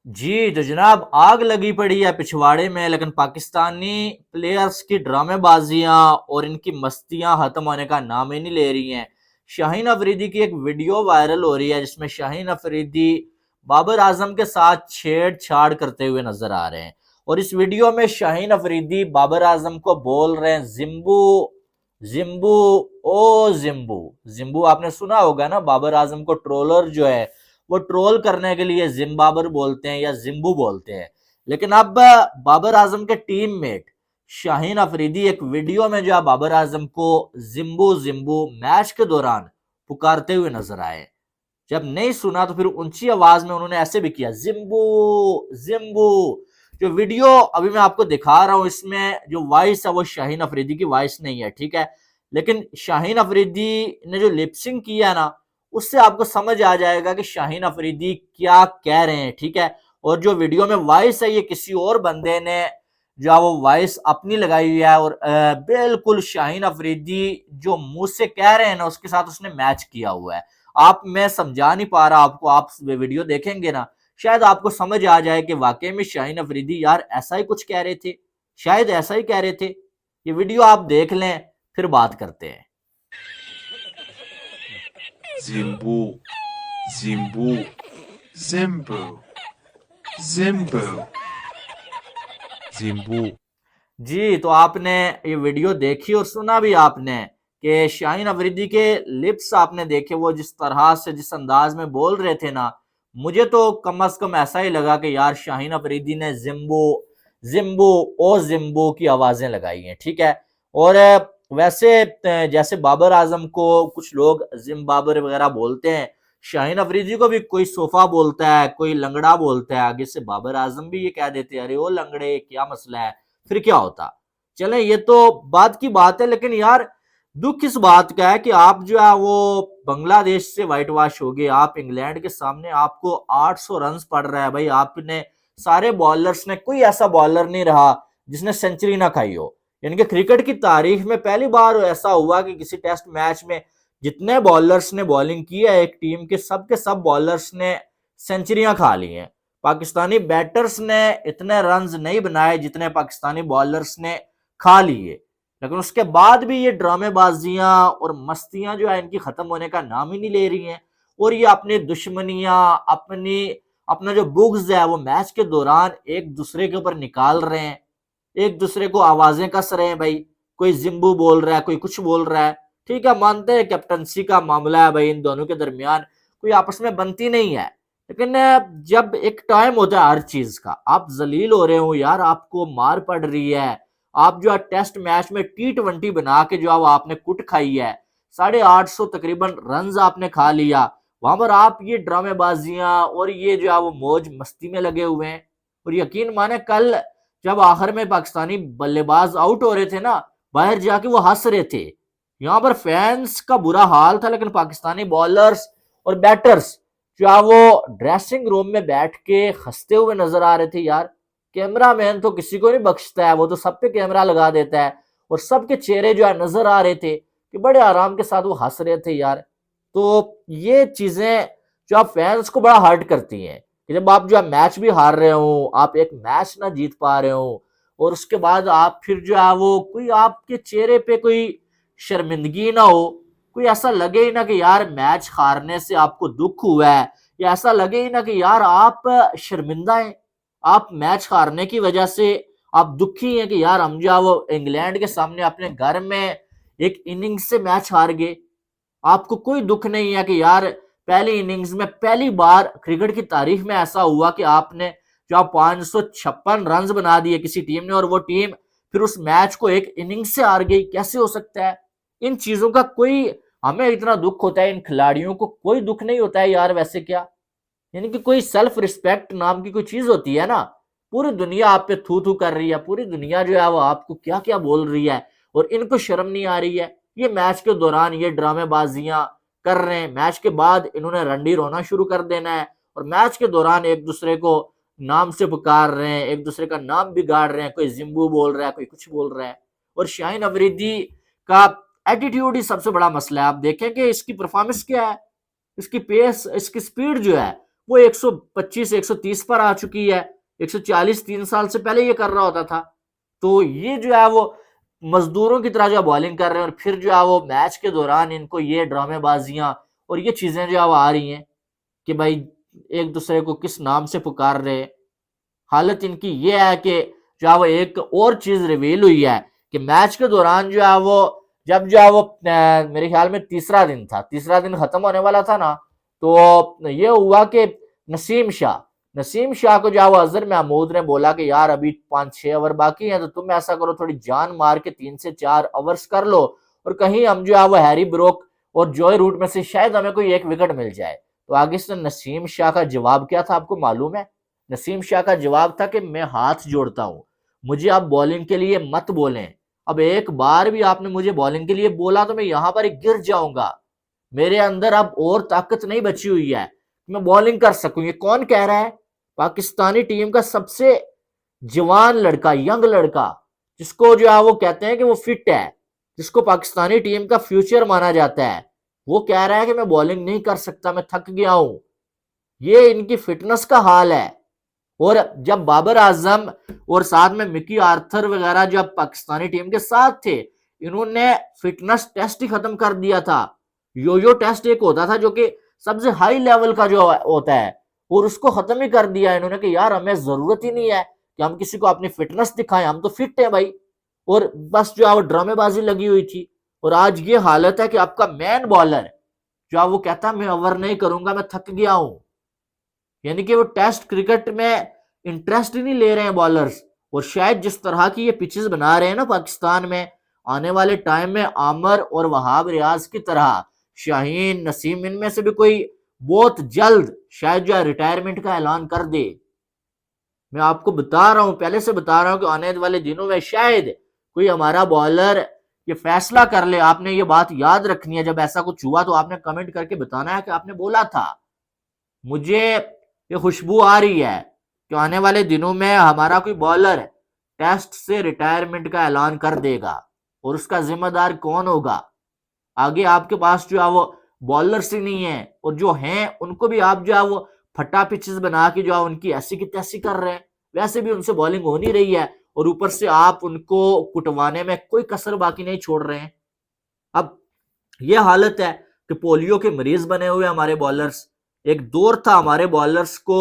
जी तो जनाब आग लगी पड़ी है पिछवाड़े में, लेकिन पाकिस्तानी प्लेयर्स की ड्रामेबाजियां और इनकी मस्तियां खत्म होने का नाम ही नहीं ले रही हैं। शाहीन अफरीदी की एक वीडियो वायरल हो रही है जिसमें शाहीन अफरीदी बाबर आजम के साथ छेड़छाड़ करते हुए नजर आ रहे हैं। और इस वीडियो में शाहीन अफरीदी बाबर आजम को बोल रहे हैं जिम्बू जिम्बू, ओ जिम्बू। जिम्बू आपने सुना होगा ना, बाबर आजम को ट्रोलर जो है वो ट्रोल करने के लिए जिम्बाबर बोलते हैं या जिम्बू बोलते हैं। लेकिन अब बाबर आजम के टीममेट शाहीन अफरीदी एक वीडियो में जो है बाबर आजम को जिम्बू जिम्बू मैच के दौरान पुकारते हुए नजर आए। जब नहीं सुना तो फिर ऊंची आवाज में उन्होंने ऐसे भी किया, जिम्बू जिम्बू। जो वीडियो अभी मैं आपको दिखा रहा हूं इसमें जो वॉइस है वो शाहीन अफरीदी की वॉइस नहीं है, ठीक है। लेकिन शाहीन अफरीदी ने जो लिपसिंग किया ना, उससे आपको समझ आ जाएगा कि शाहीन अफरीदी क्या कह रहे हैं, ठीक है। और जो वीडियो में वॉइस है ये किसी और बंदे ने जो है वो वॉइस अपनी लगाई हुई है, और बिल्कुल शाहीन अफरीदी जो मुंह से कह रहे हैं ना उसके साथ उसने मैच किया हुआ है। आप मैं समझा नहीं पा रहा आपको, आप वीडियो देखेंगे ना शायद आपको समझ आ जाए कि वाकई में शाहीन अफरीदी यार ऐसा ही कुछ कह रहे थे, शायद ऐसा ही कह रहे थे। ये वीडियो आप देख लें फिर बात करते हैं। Zimbu, Zimbu, Zimbu, Zimbu, Zimbu. जी तो आपने ये वीडियो देखी और सुना भी आपने कि शाहीन अफरीदी के लिप्स आपने देखे, वो जिस तरह से जिस अंदाज में बोल रहे थे ना, मुझे तो कम से कम ऐसा ही लगा कि यार शाहीन अफरीदी ने जिम्बो जिम्बो ओ जिम्बो की आवाजें लगाई हैं, ठीक है। और वैसे जैसे बाबर आजम को कुछ लोग जिम्बाबर वगैरह बोलते हैं, शाहीन अफरीदी को भी कोई सोफा बोलता है, कोई लंगड़ा बोलता है, आगे से बाबर आजम भी ये कह देते हैं अरे ओ लंगड़े क्या मसला है, फिर क्या होता। चले ये तो बात की बात है, लेकिन यार दुख इस बात का है कि आप जो है वो बांग्लादेश से व्हाइट वॉश हो गए, आप इंग्लैंड के सामने आपको 800 रन पड़ रहा है भाई। आपने सारे बॉलर्स ने कोई ऐसा बॉलर नहीं रहा जिसने सेंचुरी ना खाई हो। यानी कि क्रिकेट की तारीख में पहली बार ऐसा हुआ कि किसी टेस्ट मैच में जितने बॉलर्स ने बॉलिंग की है एक टीम के सब बॉलर्स ने सेंचुरियां खा ली हैं। पाकिस्तानी बैटर्स ने इतने रन्स नहीं बनाए जितने पाकिस्तानी बॉलर्स ने खा लिए। लेकिन उसके बाद भी ये ड्रामेबाजियां और मस्तियां जो है इनकी खत्म होने का नाम ही नहीं ले रही हैं। और ये अपनी दुश्मनियां अपनी अपना जो बुग्ज है वो मैच के दौरान एक दूसरे के ऊपर निकाल रहे हैं, एक दूसरे को आवाजें कस रहे हैं भाई। कोई जिम्बू बोल रहा है, कोई कुछ बोल रहा है, ठीक है मानते हैं कैप्टनसी का मामला है भाई, इन दोनों के दरमियान कोई आपस में बनती नहीं है। लेकिन जब एक टाइम होता है हर चीज का, आप जलील हो रहे हो यार, आपको मार पड़ रही है, आप जो है टेस्ट मैच में T20 बना के जो है वो आपने कुट खाई है, 850 तकरीबन रन आपने खा लिया, वहां पर आप ये ड्रामेबाजियां और ये जो है वो मौज मस्ती में लगे हुए हैं। और यकीन माने कल जब आखिर में पाकिस्तानी बल्लेबाज आउट हो रहे थे ना, बाहर जाके वो हंस रहे थे, यहाँ पर फैंस का बुरा हाल था, लेकिन पाकिस्तानी बॉलर्स और बैटर्स जो है वो ड्रेसिंग रूम में बैठ के हंसते हुए नजर आ रहे थे यार। कैमरा मैन तो किसी को नहीं बख्शता है, वो तो सब पे कैमरा लगा देता है, और सबके चेहरे जो है नजर आ रहे थे कि बड़े आराम के साथ वो हंस रहे थे यार। तो ये चीजें जो आप फैंस को बड़ा हर्ट करती हैं कि जब आप जो है मैच भी हार रहे हो, आप एक मैच ना जीत पा रहे हो, और उसके बाद आप फिर जो है वो कोई आपके चेहरे पे कोई शर्मिंदगी ना हो, कोई ऐसा लगे ही ना कि यार मैच हारने से आपको दुख हुआ है, या ऐसा लगे ही ना कि यार आप शर्मिंदा हैं, आप मैच हारने की वजह से आप दुखी हैं कि यार हम जो है वो इंग्लैंड के सामने अपने घर में एक इनिंग्स से मैच हार गए। आपको कोई दुख नहीं है कि यार पहली इनिंग्स में पहली बार क्रिकेट की तारीख में ऐसा हुआ कि आपने जो 556 रन बना दिए किसी टीम ने, और वो टीम फिर उस मैच को एक इनिंग्स से हार गई, कैसे हो सकता है। इन चीजों का कोई, हमें इतना दुख होता है, इन खिलाड़ियों को कोई दुख नहीं होता है यार वैसे क्या। यानी कि कोई सेल्फ रिस्पेक्ट नाम की कोई चीज होती है ना, पूरी दुनिया आप पे थू थू कर रही है, पूरी दुनिया जो है वो आपको क्या क्या बोल रही है, और इनको शर्म नहीं आ रही है। ये मैच के दौरान ये ड्रामेबाजियां कर रहे हैं, मैच के बाद इन्होंने रंडी रोना शुरू कर देना है, और मैच के दौरान एक दूसरे को नाम से पुकार रहे हैं, एक दूसरे का नाम बिगाड़ रहे हैं, कोई जिम्बू बोल रहा है, कोई कुछ बोल रहा है। और शाहीन अफरीदी का एटीट्यूड ही सबसे बड़ा मसला है। आप देखें कि इसकी परफॉर्मेंस क्या है, इसकी पेस, इसकी स्पीड जो है वो 125 130 पर आ चुकी है, 140 3 साल से पहले ये कर रहा होता था। तो ये जो है वो मजदूरों की तरह जो बॉलिंग कर रहे हैं, और फिर जो है वो मैच के दौरान इनको ये ड्रामेबाजियां और ये चीजें जो है वो आ रही हैं कि भाई एक दूसरे को किस नाम से पुकार रहे। हालत इनकी ये है कि जो है वो एक और चीज रिवील हुई है कि मैच के दौरान जो है वो जब जो है वो मेरे ख्याल में तीसरा दिन था, तीसरा दिन खत्म होने वाला था ना, तो ये हुआ कि नसीम शाह को जो है वो अजहर महमूद ने बोला कि यार अभी 5-6 ओवर बाकी हैं, तो तुम ऐसा करो थोड़ी जान मार के 3 से 4 ओवर्स कर लो, और कहीं हम जो है वो हैरी ब्रोक और जॉय रूट में से शायद हमें कोई एक विकेट मिल जाए। तो आगे से नसीम शाह का जवाब क्या था आपको मालूम है? नसीम शाह का जवाब था कि मैं हाथ जोड़ता हूं, मुझे आप बॉलिंग के लिए मत बोलें। अब एक बार भी आपने मुझे बॉलिंग के लिए बोला तो मैं यहां पर गिर जाऊंगा। मेरे अंदर अब और ताकत नहीं बची हुई है, मैं बॉलिंग कर सकूं। ये कौन कह रहा है? पाकिस्तानी टीम का सबसे जवान लड़का, यंग लड़का, जिसको जो है वो कहते हैं कि वो फिट है, जिसको पाकिस्तानी टीम का फ्यूचर माना जाता है, वो कह रहा है कि मैं बॉलिंग नहीं कर सकता, मैं थक गया हूं। ये इनकी फिटनेस का हाल है। और जब बाबर आजम और साथ में मिकी आर्थर वगैरह जब पाकिस्तानी टीम के साथ थे, इन्होंने फिटनेस टेस्ट ही खत्म कर दिया था। यो टेस्ट एक होता था जो कि सबसे हाई लेवल का जो होता है, और उसको खत्म ही कर दिया इन्होंने कि यार हमें जरूरत ही नहीं है कि हम किसी को अपनी फिटनेस दिखाएं, हम तो फिट है भाई। और बस जो है वो ड्रामेबाजी लगी हुई थी। और आज ये हालत है कि आपका मैन बॉलर जो है वो कहता है मैं ओवर नहीं करूंगा, मैं थक गया हूं। यानी कि वो टेस्ट क्रिकेट में इंटरेस्ट ही नहीं ले रहे हैं बॉलर्स। और शायद जिस तरह की ये पिचेस बना रहे हैं ना पाकिस्तान में, आने वाले टाइम में आमर और वहाब रियाज की तरह शाहीन नसीम इनमें से भी कोई बहुत जल्द शायद जो है रिटायरमेंट का ऐलान कर दे। मैं आपको बता रहा हूं, पहले से बता रहा हूं कि आने वाले दिनों में शायद कोई हमारा बॉलर ये फैसला कर ले। आपने ये बात याद रखनी है, जब ऐसा कुछ हुआ तो आपने कमेंट करके बताना है कि आपने बोला था। मुझे ये खुशबू आ रही है कि आने वाले दिनों में हमारा कोई बॉलर टेस्ट से रिटायरमेंट का ऐलान कर देगा, और उसका जिम्मेदार कौन होगा? आगे आपके पास जो है वो बॉलर्स ही नहीं है, और जो हैं उनको भी आप जो है वो फटा पिचेस बना के जो है उनकी ऐसी की तैसी कर रहे हैं। वैसे भी उनसे बॉलिंग हो नहीं रही है, और ऊपर से आप उनको कुटवाने में कोई कसर बाकी नहीं छोड़ रहे हैं। अब ये हालत है कि पोलियो के मरीज बने हुए हमारे बॉलर्स। एक दौर था हमारे बॉलर्स को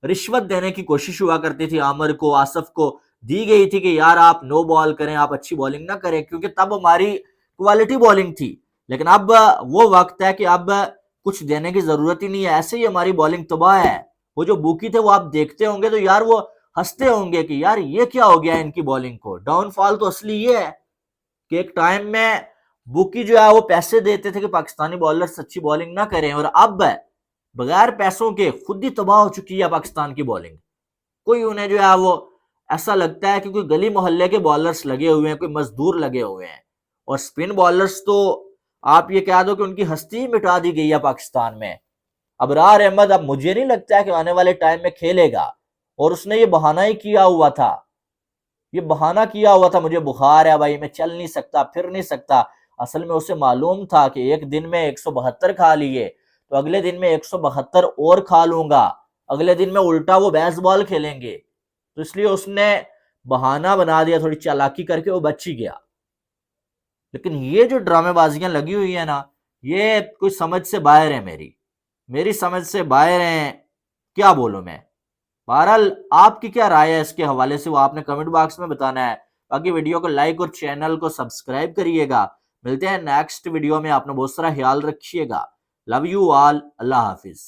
रिश्वत देने की कोशिश हुआ करती थी, आमिर को, आसफ को दी गई थी कि यार आप नो बॉल करें, आप अच्छी बॉलिंग ना करें, क्योंकि तब हमारी क्वालिटी बॉलिंग थी। लेकिन अब वो वक्त है कि अब कुछ देने की जरूरत ही नहीं है, ऐसे ही हमारी बॉलिंग तबाह है। वो जो बुकी थे वो आप देखते होंगे तो यार वो हंसते होंगे कि यार ये क्या हो गया इनकी बॉलिंग को। डाउनफॉल तो असली ये है कि एक टाइम में बुकी जो है वो पैसे देते थे कि पाकिस्तानी बॉलर्स अच्छी बॉलिंग ना करें, और अब बगैर पैसों के खुद ही तबाह हो चुकी है पाकिस्तान की बॉलिंग। कोई उन्हें जो है वो ऐसा लगता है कि कोई गली मोहल्ले के बॉलर्स लगे हुए हैं, कोई मजदूर लगे हुए हैं। और स्पिन बॉलर्स तो आप ये कह दो कि उनकी हस्ती मिटा दी गई है पाकिस्तान में। अबरार अहमद अब मुझे नहीं लगता है कि आने वाले टाइम में खेलेगा, और उसने ये बहाना ही किया हुआ था, ये बहाना किया हुआ था मुझे बुखार है भाई, मैं चल नहीं सकता, फिर नहीं सकता। असल में उसे मालूम था कि एक दिन में 172 खा लिए तो अगले दिन में 172 और खा लूंगा, अगले दिन में उल्टा वो बेसबॉल खेलेंगे। तो इसलिए उसने बहाना बना दिया, थोड़ी चालाकी करके वो बच ही गया। लेकिन ये जो ड्रामेबाजियां लगी हुई है ना, ये कोई समझ से बाहर है, मेरी समझ से बाहर है। क्या बोलूं मैं? बहरहाल आपकी क्या राय है इसके हवाले से, वो आपने कमेंट बॉक्स में बताना है। बाकी वीडियो को लाइक और चैनल को सब्सक्राइब करिएगा। मिलते हैं नेक्स्ट वीडियो में, आपने बहुत सारा ख्याल रखिएगा। Love you all, Allah Hafiz.